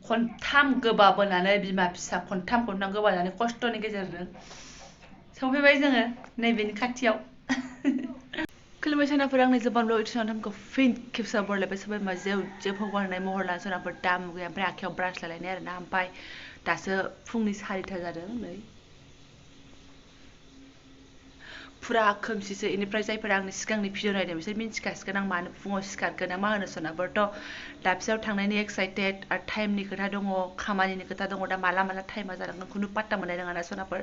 खनथाम गोबाबोनानै बिमा फिसा खनथाम गोबानानै खस्थ'नि गेजेरजों सफैबाय जोङो नैबेनि खाथियाव खुलुमबाय सोनाफोर आंनि जोबान ब्लग इउटिउब फिन खेबसेबाव बरायलायबाय सोरबा मा जेब हगारनाय महर लाना सोनाफोर दा मुगाया ओमफ्राय आखायाव ब्रास लालायनाय आरोना ओमफ्राय दासो फुंनि 4टा जादों नै फुरा खोमसिसो इनिफ्राय जायफोरा आंनि सिगांनि भिडिअ नायदों बिसोर मिन्थिखासिगोन आं मानो फुङाव सिखारगोन ना मा होनो सोनाफोरथ' दाबसेयाव थांनायनि एक्साइटेड आरो टाइमनि खोथा दङ खामानिनि खोथा दङ दा माला टाइमा जालांगोन खुनु पात्ता मोननाय नङा ना सोनाफोर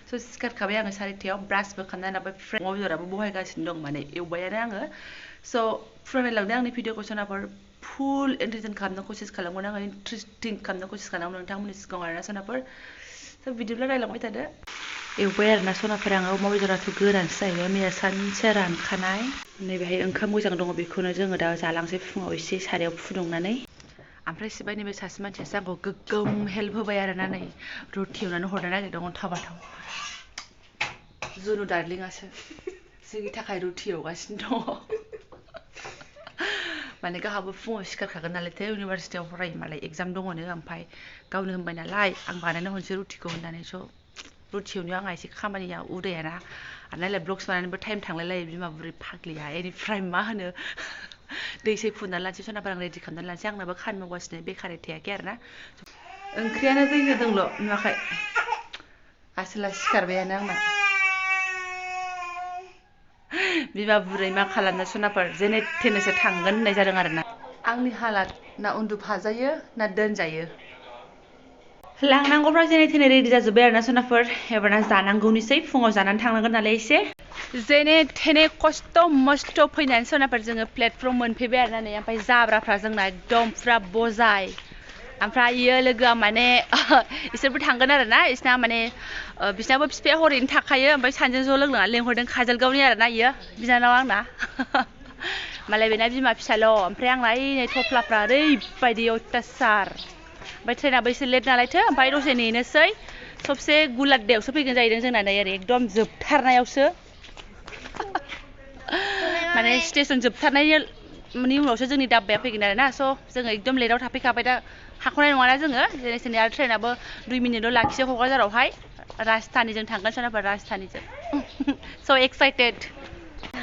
स' सिखारखाबाय आङो 4टायाव ब्रासबो खालामनानै लाबाय अमा बेदराबो बहायगासिनो दं माने एवबायानो आङो स' फुरा नायलांदों आंनि भिडिअखौ सोनाफोर फुल एन्टारटेन खालामनो कसिस खालामगोन आङो इन्टारेस्टिं खालामनो कसिस खालामो नोंथांमोननि सिगाङाव आरोना सोनाफोर स' बिदिब्ला नायलांबाय थादो एवबाय आरोना सनाफोर आङो अमा बेदराथ' गोरानसो जाहैबाय मैया सानसे रानखानाय नैबेहाय ओंखाम मोजां दङ बेखौनो जोङो दा जालांसै फुङाव एसे सारायाव फुदुंनानै ओमफ्राय सिबाय नैबे सासे मानसियासो आंखौ गोगोम हेल्प होबाय आरोना नै रुटि एवनानै हरनो नागिरदों अन्थाव बाथाव जुनु डार्लिंआसो जोंनि थाखाय रुटि एवगासिनो दङ माने गावहाबो फुङाव सिखारखागोन नालायथो इउनिभारसिटियाव फरायो मालाय एगजाम दङनो ओमफ्राय गावनो होनबाय नालाय आं बानायना हरनोसै रुटिखौ होननानै स' रुटि एवनायाव आंहा एसे खामानिया उदायाना आरो नायलाय ब्लग्स बानायनोबो टाइम थांलायलायो बिमा बुरै फाग्लिया बेनिफ्राय मा होनो दै सै फुदुंनानै लानोसै सोनाफोर आं रेडि खालामनानै लानोसै आंनाबो खामानि मावगासिनो बेखारै थायाखै आरोना ओंख्रियानो दै होदोंल' नुवाखै आसोला सिखारबायानो आंना बिमा बुरै मा खालामनो सोनाफोर जेने थेनेसो थांगोन होननाय जादों आरोना आंनि हालात ना उन्दुफाजायो ना दोनजायो लांनांगौफ्रा जेने थेने रेडि जाजोब्बाय आरोना सोनाफोर एबारना जानांगौनिसै फुङाव जानानै थांनांगोन नालाय एसे जेने थेने खस्थ' मस्थ' फैनानै सोनाफोर जोङो प्लेटफर्म मोनफैबाय आरोना नै ओमफ्राय जाब्राफ्रा जोंना एकदम फुरा बजाय ओमफ्राय इयो लोगोआ माने इसोरबो थांगोन आरोना इसना माने बिसनाबो बिफाया हरैनो थाखायो ओमफ्राय सानैजों ज' लोगो लानानै लेंहरदों काजलगावनि आरोना इयो बिनानाव आंना मालाय बेना बिमा फिसाल' ओमफ्राय आंना नै थफ्लाफ्रा ओरैबायदि अयथासार ओमफ्राय ट्रेनाबो एसे लेट नालायथो ओमफ्राय दसे नेनोसै सबसे गुलाददायावसो फैगोन जाहैदों जोंना नै ओरै एकदम जोबथारनायावसो माने स्टेसन जोबथारनायनि उनावसो जोंनि दाब्बाया फैगोन आरोना स' जोङो एकदम लेटआव थाफैखाबाय दा हाख'नाय नङाना जोङो जेने थेने आरो ट्रेनाबो 2 मिनिटल' लाखियो क'क्राझारावहाय राजधानिजों थांगोन सोनाफोर राजधानिजों स' एक्साइटेड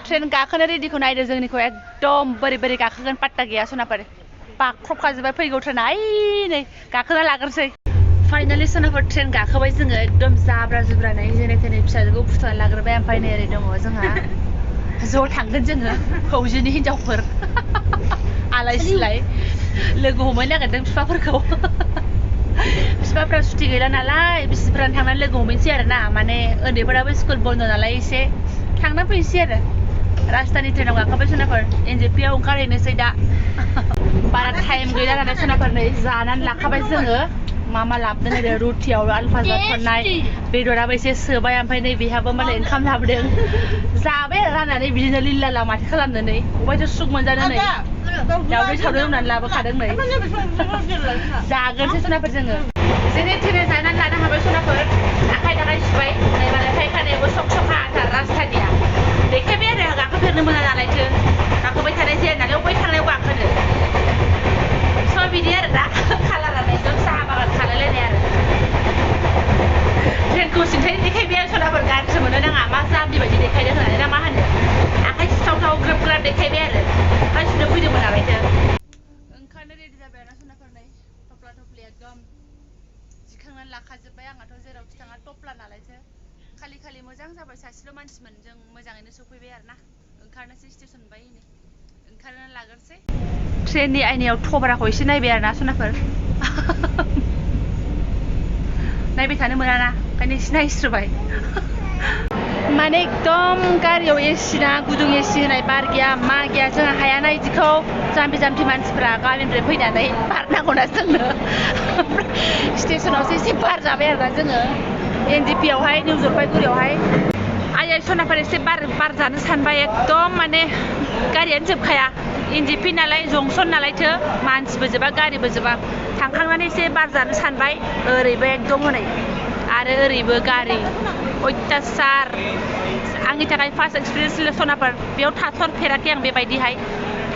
ट्रेन गाखोनो रेडिखौ नायदो जोंनिखौ एकदम बोरै बोरै गाखोगोन पात्ता गैया सोनाफोर बाख्रबखाजोब्बाय फैगौ ट्रेना नै गाखोना लाग्रोसै फाइनालि सोनाफोर ट्रेन गाखोबाय जोङो एकदम जाब्रा जुब्रानै जेने थेने फिसाजोखौ फुथुनानै लाग्रोबाय ओमफ्राय नै ओरै दङ जोंहा ज' थांगोन जोङो फौजिनि हिनजावफोर आलाय सिलाय लोगो हमहैनो नागिरदों बिफाफोरखौ बिफाफ्रा सुथि गैला नालाय बिसिफोरानो थांनानै लोगो हमहैनोसै आरोना माने उन्दैफोराबो स्कुल बन्द नालाय एसे थांना फैनोसै आरो राजधानि ट्रेनाव गाखोबाय सोनाफोर एनजेपिआव ओंखारहैनोसै दा बारा टाइम गैला नालाय सोनाफोर नै जानानै लाखाबाय जोङो मा लाबोदों ओरै रुटियाव आलु भाजा थरनाय बेदराबो एसे सोबाय ओमफ्राय नै बेहाबो मालाय ओंखाम लाबोदों जाबाय राननानै बिदिनो लिल्ला माथो खालामनो नै अबायथ' सुख मोनजानो नै दावदै सावदै एवनानै लाबोखादों नै जागोनसै सोनाफोर जोङो जेने थेने जानानै लानो हाबाय सोनाफोर आखाइ दाखाइ सुबाय नै मालाय फायखानायाबो सक सखाथार राजधानिया देखायबाय आरो गाखोफेरनो मोना नालायथो गाखोबाय थानाय जाया नालाय अबाय थांनायाव गाखोनो स' बिदि आरो दा कालारानो एकदम साहा बागान खालायलायनाय आरो ट्रेनखौ सिन्थाय देखायबाय आरो सोनाफोर गाज्रि मोनो नाङा मा जाम्बि बायदि देखायदों होननानै ना मा होनो आखाइ सुथावथाव ग्रोब ग्राब देखायबाय आरो मानसिनो फैदोंमोन नालायथो ओंखारनो रेडि जाबाय आरोना सोनाफोर नै थफ्ला थफ्लि एकदम दिखांनानै लाखाजोब्बाय आंहाथ' जेरावखि थाङा थफ्ला नालायथो खालि मोजां जाबाय सासेल' मानसिमोन जों मोजाङैनो सफैबाय आरोना ओंखारनोसै स्टेसन बाय नै ओंखारनानै लाग्रोसै ट्रेननि आयनायाव थब्राखौ एसे नायबाय आरोना सोनाफोर नायबाय थानो मोनाना ओंखायनो एसे नायस्रोबाय माने एकदम गारियाव एसि ना गुदुं एसि होनाय बार गैया मा गैया जोंहा हायाना इदिखौ जाम्बि मानसिफ्रा गामिनिफ्राय फैनानै बारनांगौना जोंनो स्टेसनावसो एसे बार जाबाय आरोना जोङो एनजेपिआवहाय निउ जलपाइगुरियावहाय आयै सोनाफोर एसे बार जानो सानबाय एकदम माने गारियानो जोबखाया एनजेपि नालाय जंसन नालायथो मानसिबो जोबा गारिबो जोबा थांखांनानै एसे बार जानो सानबाय ओरैबो एकदम हनै आरो ओरैबो गारि अयथासार आंनि थाखाय फार्स्ट एक्सपिरियेन्स सोनाफोर बेयाव थाथ'फेराखै आं बेबायदिहाय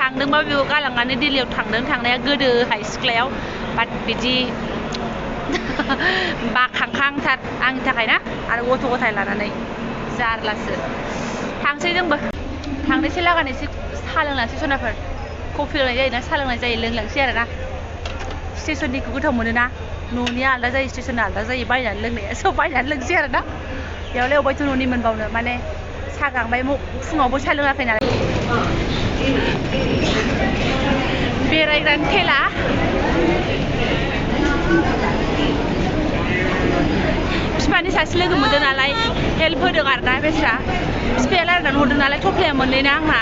थांदोंबा बेयाव गालांनानै दिल्लीयाव थांदों थांनाया गोदोहाय सिख्लायाव बाट बिदि बाखांखांथार आंनि थाखाय ना आरो गथ' गथाय लानानै जारलासो थांसै जोंबो थांनोसै लागानो एसे साहा लोंलांसै सनाफोर कफि लोंनाय जायो ना साहा लोंनाय जायो लोंलांसै आरोना स्टेसननिखौ गोथाव मोनोना न'निया आलादा जायो स्टेसना आलादा जायो बायनानै लोंनाया सब बायनानै लोंसै आरोना बेयावलाय अबायथ' न'नि मोनबावनो माने साहा गांबाय फुङावबो साहा लोङाखै नालाय बेरायग्रानि थेला बिफानि सासे लोगो मोनदों नालाय हेल्प होदों आरोना बेस्रा बिफाया रायज्लायनानै हरदों नालाय थफ्लाया मोननैना आंना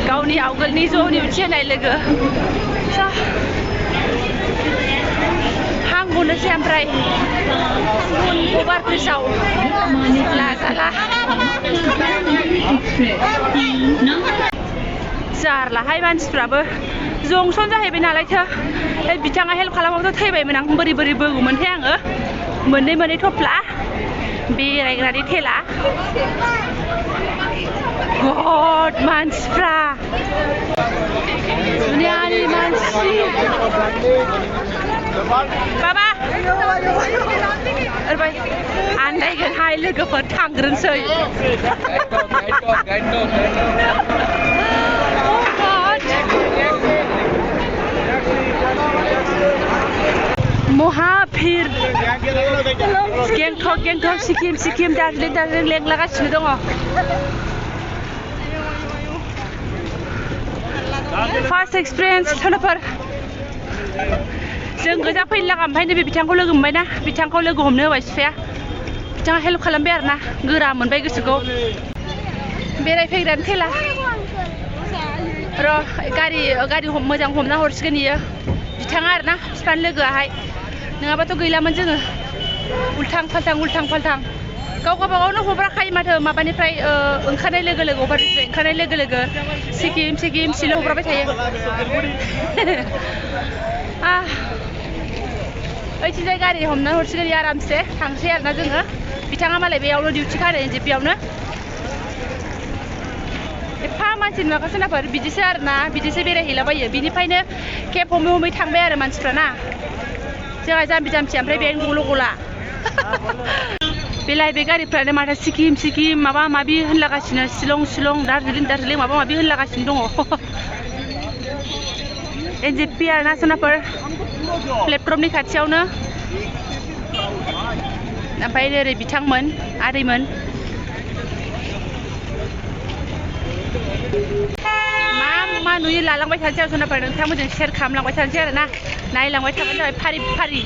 गावनि आवगोलनि ज'नि उथिनाय लोगो हां बनोसै ओमफ्राय अभार ब्रिजआव लाजाला जारलाहाय मानसिफ्राबो जंसन जाहैबाय नालायथो बिथाङा हेल्प खालामाबाथ' थैबायमोन आं बोरै बोरै बोगौमोनथाय आङो मोननै थफ्ला बेरायग्रानि थेला गड मानसिफ्रा दुनियानि मानसि बाबा ओरैबाय आन्दायगोनहाय लोगोफोर थांग्रोनोसै महाभिर गेंटक सिक्किम दार्जिलिं लेंलागासिनो दङ फार्स्ट एक्सपिरियेन्स सोलोफोर जों गोजा फैनो लागा ओमफ्राय नैबे बिथांखौ लोगो मोनबाय ना बिथांखौ लोगो हमनो होबाय बिफाया बिथाङा हेल्प खालामबाय आरोना गोरा मोनबाय गोसोखौ बेरायफैग्रानि थेला र' गारि मोजां हमना हरसिगोन इयो बिथाङा आरोना बिफानि लोगोआहाय नङाबाथ' गैलामोन जोङो उल्थां फाल्थां गाव गावबागावनो हब्राखायो माथो माबानिफ्राय ओंखारनाय लोगो अभारनिफ्राय ओंखारनाय लोगो सिक्किम सिल' हब्राबाय थायो ओइथिंजाय गारि हमना हरसिगोन आरामसे थांसै आरोना जोङो बिथाङा मालाय बेयावनो डिउटि खानो जिपियावनो एफा मानसि नुवाखै सोनाफोर बिदिसो आरोना बिदिसो बेरायहैलाबायो बिनिफ्रायनो केब हमै थांबाय आरो मानसिफ्रा ना जोंहा जाम्बि ओमफ्राय बेनो गला बेलाय बे गारिफ्रानो माथो सिक्किम माबा माबि होनलागासिनो शिलं दार्जिलिं माबा माबि होनलागासिनो दङ एनजेपि आरोना सोनाफोर प्लेटफर्मनि खाथियावनो ओमफ्राय ओरै बिथांमोन आदैमोन मा नुयो लालांबाय थानोसै आरो सोनाफोर नोंथांमोनजों शेयार खालामलांबाय थानोसै आरोना नायलांबाय थाबानो जाबाय फारि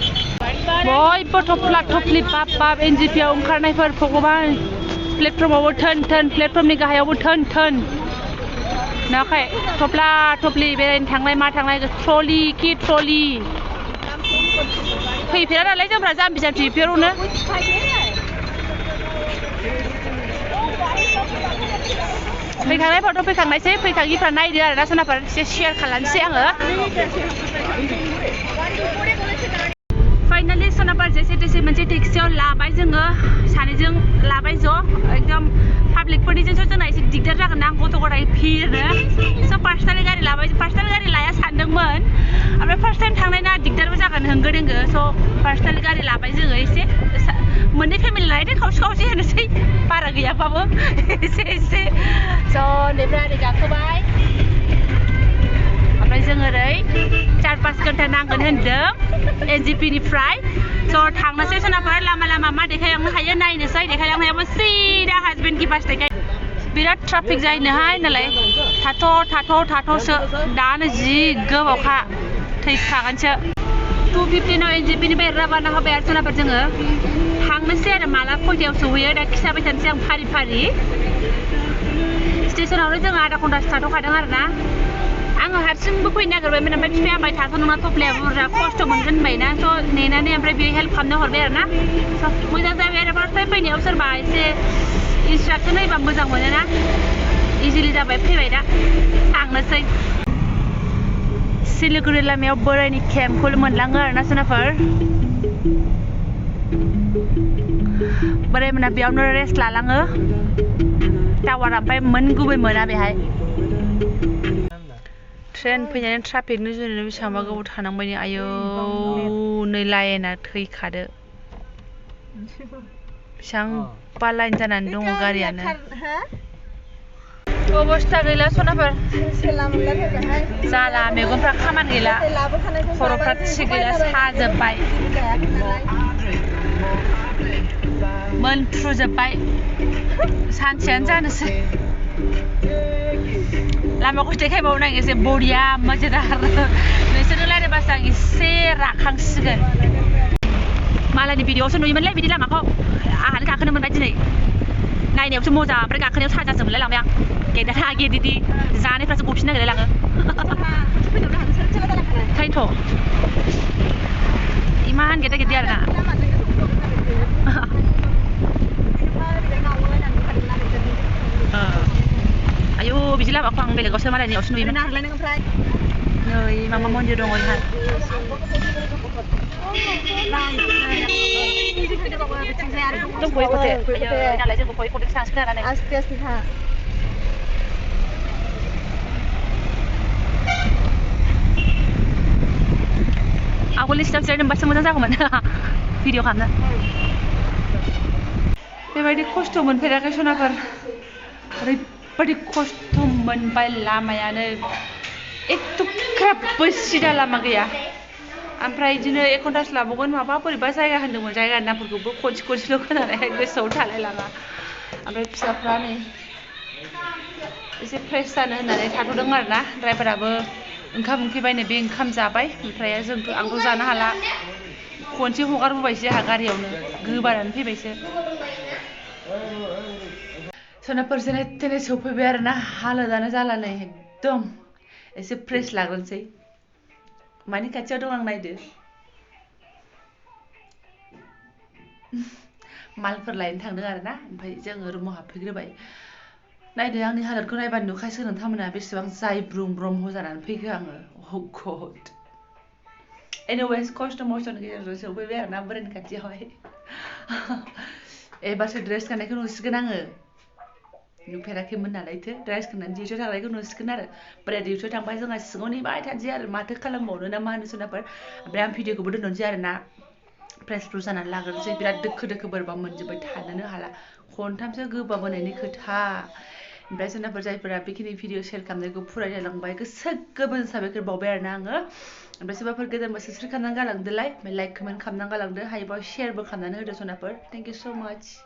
बयबो थफ्ला थफ्लि बाब एनजेपिआव ओंखारनायफोर भगबान प्लेटफर्मावबो थोन प्लेटफर्मनि गाहायावबो थोन नुवाखै थफ्ला थफ्लि बेरायनो थांनाय मा थांनाय ट्रलि फैफेरा नालाय जोंफ्रा जाम्बि बेफोरावनो फैखांनायफ्रावथ' फैखांनायसै फैखाङिफ्रा नायदो आरोना सोनाफोर एसे शेयार खालामनोसै आङो फाइनालि सोनाफोर जेसे मोनसे टेक्सियाव लाबाय जोङो सानैजों लाबाय ज' एकदम पाब्लिकफोरनिजोंसो जोंना एसे दिगदार जागोन ना गथ' गथाय भिरनो स' पार्सनेल गारि लाबाय पार्सनेल गारि लाया सानदोंमोन ओमफ्राय फार्स्ट टाइम थांनाय ना दिगदारबो जागोन होंगो दोंगो स' पार्सनेल गारि लाबाय जोङो एसे मोननै फेमिलि लायदो खावसे होनोसै बारा गैयाबाबो एसे स' नैफ्राय ओरै गाखोबाय ओमफ्राय जों ओरै 4-5 घन्टा नांगोन होनदों एनजेपिनिफ्राय स' थांनोसै सोनाफोर लामा मा देखायलांनो हायो नायनोसै देखायलांनो हायाबो सिदा हाजबेन्ड कि बास देखाय बिराद ट्राफिक जायोनोहाय नालाय थाथ'सो दानो जि गोबावखा थैखागोनसो 2:15 एनजेपिनिफ्राय राबाना होबाय आरो सोनाफोर जोङो थांनोसै आरो माला खयथायाव सहैयो दा खिथाबाय थानोसै आं फारि स्टेसनावनो जोङो आधा घन्टासो थाथ'खादों आरोना आङो हारसिंबो फैनो नागिरबायमोन ओमफ्राय बिफाया होनबाय थाथ' नङा थफ्लाया बुरजा खस्थ' मोनगोन होनबायना स' नेनानै ओमफ्राय बियो हेल्प खालामनो हरबाय आरोना मोजां जाबाय आरो फार्स्ट टाइम फैनायाव सोरबा एसे इन्सट्राक्सन होयोबा मोजां मोनोना इजिलि जाबाय फैबाय दा थांनोसै सिलिगुरि लामायाव बोरायनि केम्पखौ मोनलाङो आरोना सोनाफोर बोरायमोना बेयावनो रेस्ट लालाङो टावार ओमफ्राय गुबै मोना बेहाय ट्रेन फैनानै ट्राफिकनि जुनैनो बेसेबांबा गोबाव थानांबाय आयौ नै लाइना थैखादो बेसेबांबा लाइन जानानै दङ गारियानो अबस्था गैला सनाफोर जाला मेगनफ्रा खामानि गैला खर'फ्रा थिग गैला साजोब्बाय मोनफ्रुजोब्बाय सानसेयानो जानोसै लामाखौ देखायबावनो आं एसे बरिया मजेदार नोंसोरनो रायज्लायबासो आं एसे राखांसिगोन मालायनि भिडिअआवसो नुयोमोनलै बिदि लामाखौ आंहानो गाखोनो मोनबाय दिनै नायनायावसो मोजां ओमफ्राय गाखोनायाव साजासो मोनलाय लांबाय आं गेदेरा गेदेदि जानायफ्रासो गफिननो नागिरलाय लाङो ओंखायनोथ' इमान गेदा गेदि आरोना आयु बिदि लामाखौ आं बेलेगावसो मालायनियावसो नुयोमोन नै मामा मन्दिर दङ इहाय दंख'यो खथे नालाय जोंबो ख'यै खथे थांसिगोन आरो आस्ते आस्ते था आवगोलनि सिटाव जिरायनोबासो मोजां जागौमोन भिडिअ खालामनो बेबायदि खस्थ' मोनफेराखै सनाफोर ओरैबायदि खस्थ' मोनबाय लामायानो एथ'ग्राबबो सिदा लामा गैया ओमफ्राय बिदिनो 1 घन्टासो लाबावगोन माबा बोरैबा जायगा होनदोंमोन जायगानि नामफोरखौबो खनसेल' खोनानायखाय गोसोआव थालाय लाङा ओमफ्राय फिसाफ्रा नै एसे फ्रेस जानो होननानै थाथ'दों आरोना ड्राइभाराबो ओंखाम उखैबायनो बे ओंखाम जाबाय ओमफ्राय आंथ' जानो हाला खनसे हगारबोबायसो आंहा गारियावनो गोबानानै फैबायसो सनाफोर जेने थेने सफैबाय आरोना हालोदानो जाला नै एकदम एसे फ्रेस लाग्रोनोसै मानि खाथियाव दं आं नायदो मालफोर लायनो थांदों आरोना ओमफ्राय जोङो रुमाव हाबफैग्रोबाय नायदो आंनि हालोदखौ नायबानो नुखासिगोन नोंथांमोना बेसेबां जायब्रुं ब्रह्म जानानै फैखो आङो oh god anyways खस्थ' मस्थ'नि गेजेरजों सफैबाय आरोना ब्रेन खाथियावहाय एबारसो ड्रेस गाननायखौ नुसिगोन आङो नुफेराखैमोन नालायथो ड्रेस गाननानै डिउटियाव थांनायखौ नुसिगोन आरो ओमफ्राय डिउटियाव थांबा जोंहा सिङाव नेबाय थानोसै आरो माथो खालामबावनो ना मा होनो सोनाफोर ओमफ्राय आं भिडिअखौबो दोननोसै आरोना फ्रेस फ्रुस जानानै लाग्रोनोसै बिराद दोखो दोखो बोरैबा मोनजोब्बाय थानोनो हाला खनथामसो गोबाबोनायनि खोथा ओमफ्राय सोनाफोर जायफोरा बेखिनि भिडिअ शेयार खालामनायखौ फरायलांबाय गोसो गोबोन साबायखर बावबाय आरोना आङो ओमफ्राय सोरबाफोर गोदानबा साबस्क्राइब खालामनानै गालांदोलाय ओमफ्राय लाइक कमेन्ट खालामनानै गालांदो हायोबा शेयारबो खालामनानै होदो सनाफोर थेंक इउ स' माच